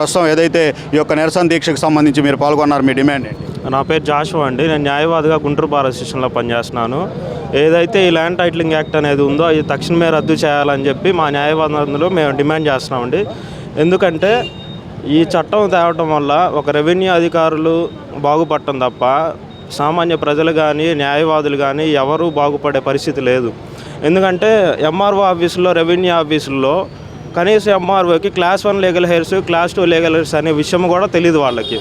ప్రస్తుతం ఏదైతే ఈ యొక్క నిరసన దీక్షకు సంబంధించి మీరు పాల్గొన్నారు, మీ డిమాండ్ ఏంటి? నా పేరు జాషువా అండి. నేను న్యాయవాదిగా గుంటూరు బార్ అసోసియేషన్లో పనిచేస్తున్నాను. ఏదైతే ఈ ల్యాండ్ టైటిలింగ్ యాక్ట్ అనేది ఉందో అది తక్షణమే రద్దు చేయాలని చెప్పి మా న్యాయవాదులు మేము డిమాండ్ చేస్తున్నామండి. ఎందుకంటే ఈ చట్టం తేవటం వల్ల ఒక రెవెన్యూ అధికారులు బాగుపడటం తప్ప సామాన్య ప్రజలు కానీ న్యాయవాదులు కానీ ఎవరూ బాగుపడే పరిస్థితి లేదు. ఎందుకంటే ఎంఆర్ఓ ఆఫీసుల్లో, రెవెన్యూ ఆఫీసుల్లో కనీసం ఎంఆర్ఓకి class 1 legal heirs, class 2 legal heirs అనే విషయం కూడా తెలియదు వాళ్ళకి.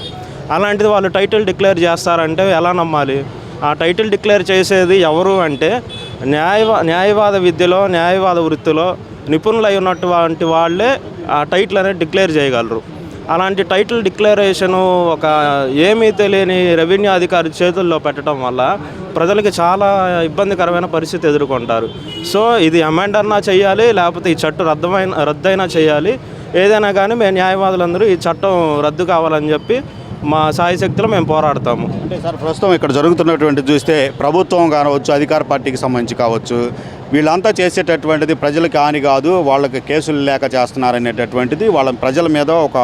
అలాంటిది వాళ్ళు టైటిల్ డిక్లేర్ చేస్తారంటే ఎలా నమ్మాలి? ఆ టైటిల్ డిక్లేర్ చేసేది ఎవరు అంటే న్యాయవాద విద్యలో, న్యాయవాద వృత్తిలో నిపుణులై ఉన్నటువంటి వాళ్ళే ఆ టైటిల్ అనేది డిక్లేర్ చేయగలరు. అలాంటి టైటిల్ డిక్లరేషను ఒక ఏమీ తెలియని రెవెన్యూ అధికారి చేతుల్లో పెట్టడం వల్ల ప్రజలకి చాలా ఇబ్బందికరమైన పరిస్థితి ఎదుర్కొంటారు. సో ఇది అమెండ్ అన్నా చేయాలి, లేకపోతే ఈ చట్టం రద్దయినా చేయాలి. ఏదైనా కానీ మేము న్యాయవాదులందరూ ఈ చట్టం రద్దు కావాలని చెప్పి మా సాయశక్తిలో మేము పోరాడతాము. అంటే సార్, ప్రస్తుతం ఇక్కడ జరుగుతున్నటువంటి చూస్తే ప్రభుత్వం కావచ్చు, అధికార పార్టీకి సంబంధించి కావచ్చు, వీళ్ళంతా చేసేటటువంటిది ప్రజలకు హాని కాదు, వాళ్ళకి కేసులు లేక చేస్తున్నారనేటటువంటిది వాళ్ళ ప్రజల మీద ఒక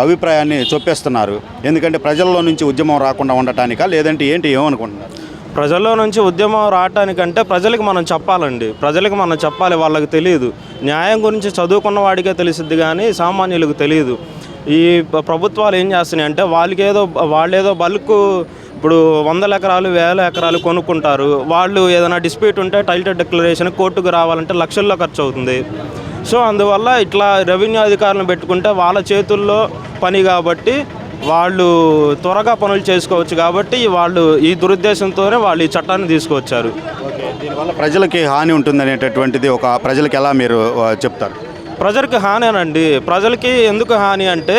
అభిప్రాయాన్ని చొప్పేస్తున్నారు. ఎందుకంటే ప్రజల్లో నుంచి ఉద్యమం రాకుండా ఉండటానికా, లేదంటే ఏంటి, ఏమనుకుంటున్నారు? ప్రజల్లో నుంచి ఉద్యమం రావటానికంటే ప్రజలకు మనం చెప్పాలండి. ప్రజలకు మనం చెప్పాలి. వాళ్ళకి తెలియదు. న్యాయం గురించి చదువుకున్న వాడికే తెలిసిద్ది కానీ సామాన్యులకు తెలియదు. ఈ ప్రభుత్వాలు ఏం చేస్తున్నాయి అంటే వాళ్ళేదో బల్క్ ఇప్పుడు 100 ఎకరాలు 1000 ఎకరాలు కొనుక్కుంటారు. వాళ్ళు ఏదైనా డిస్ప్యూట్ ఉంటే టైటిల్ డిక్లరేషన్ కోర్టుకు రావాలంటే లక్షల్లో ఖర్చు అవుతుంది. సో అందువల్ల ఇట్లా రెవెన్యూ అధికారులను పెట్టుకుంటే వాళ్ళ చేతుల్లో పని కాబట్టి వాళ్ళు త్వరగా పనులు చేసుకోవచ్చు. కాబట్టి వాళ్ళు ఈ దురుద్దేశంతోనే వాళ్ళు ఈ చట్టాన్ని తీసుకువచ్చారు. దీనివల్ల ప్రజలకి హాని ఉంటుందనేటటువంటిది ప్రజలకు ఎలా మీరు చెప్తారు? ప్రజలకి హానేనండి. ప్రజలకి ఎందుకు హాని అంటే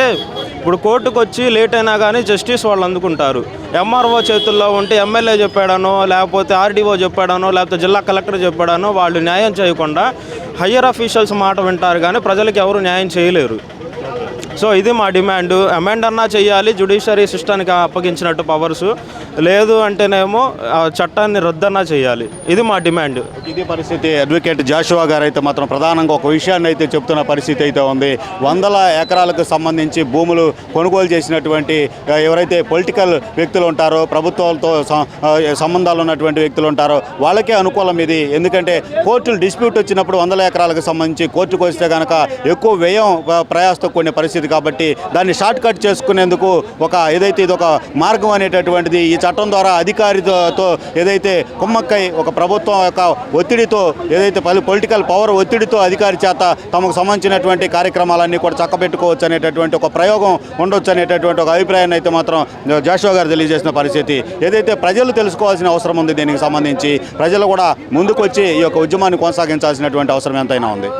ఇప్పుడు కోర్టుకు వచ్చి లేట్ అయినా కానీ జస్టిస్ వాళ్ళు అందుకుంటారు. ఎంఆర్ఓ చేతుల్లో ఉంటే ఎమ్మెల్యే చెప్పాడనో, లేకపోతే ఆర్డీఓ చెప్పాడనో, లేకపోతే జిల్లా కలెక్టర్ చెప్పాడనో వాళ్ళు న్యాయం చేయకుండా హయ్యర్ అఫీషియల్స్ మాట వింటారు కానీ ప్రజలకు ఎవరు న్యాయం చేయలేరు. సో ఇది మా డిమాండ్. అమెండ్ అన్నా చేయాలి, జ్యుడిషియరీ సిస్టానికి అప్పగించినట్టు పవర్స్, లేదు అంటేనేమో చట్టాన్ని రద్దన్నా చేయాలి. ఇది మా డిమాండ్. ఇది పరిస్థితి. అడ్వకేట్ జాషువా గారు అయితే మాత్రం ప్రధానంగా ఒక విషయాన్ని అయితే చెప్తున్న పరిస్థితి అయితే ఉంది. 100 ఎకరాలకు సంబంధించి భూములు కొనుగోలు చేసినటువంటి ఎవరైతే పొలిటికల్ వ్యక్తులు ఉంటారో, ప్రభుత్వాలతో సంబంధాలు ఉన్నటువంటి వ్యక్తులు ఉంటారో వాళ్ళకే అనుకూలం ఇది. ఎందుకంటే కోర్టులు డిస్ప్యూట్ వచ్చినప్పుడు 100 ఎకరాలకు సంబంధించి కోర్టుకు వస్తే కనుక ఎక్కువ వ్యయం ప్రయాసతో కూడిన పరిస్థితి కాబట్టి దాన్ని షార్ట్ కట్ చేసుకునేందుకు ఏదైతే ఇది ఒక మార్గం అనేటటువంటిది ఈ చట్టం ద్వారా అధికారితో ఏదైతే కుమ్మక్కై ఒక ప్రభుత్వం యొక్క ఒత్తిడితో, ఏదైతే పొలిటికల్ పవర్ ఒత్తిడితో అధికారి చేత తమకు సంబంధించినటువంటి కార్యక్రమాలన్నీ కూడా చక్కబెట్టుకోవచ్చు అనేటటువంటి ఒక ప్రయోగం ఉండొచ్చు అనేటటువంటి ఒక అభిప్రాయాన్ని అయితే మాత్రం జాషువా గారు తెలియజేసిన పరిస్థితి. ఏదైతే ప్రజలు తెలుసుకోవాల్సిన అవసరం ఉంది, దీనికి సంబంధించి ప్రజలు కూడా ముందుకు వచ్చి ఈ యొక్క ఉద్యమాన్ని కొనసాగించాల్సినటువంటి అవసరం ఎంతైనా ఉంది.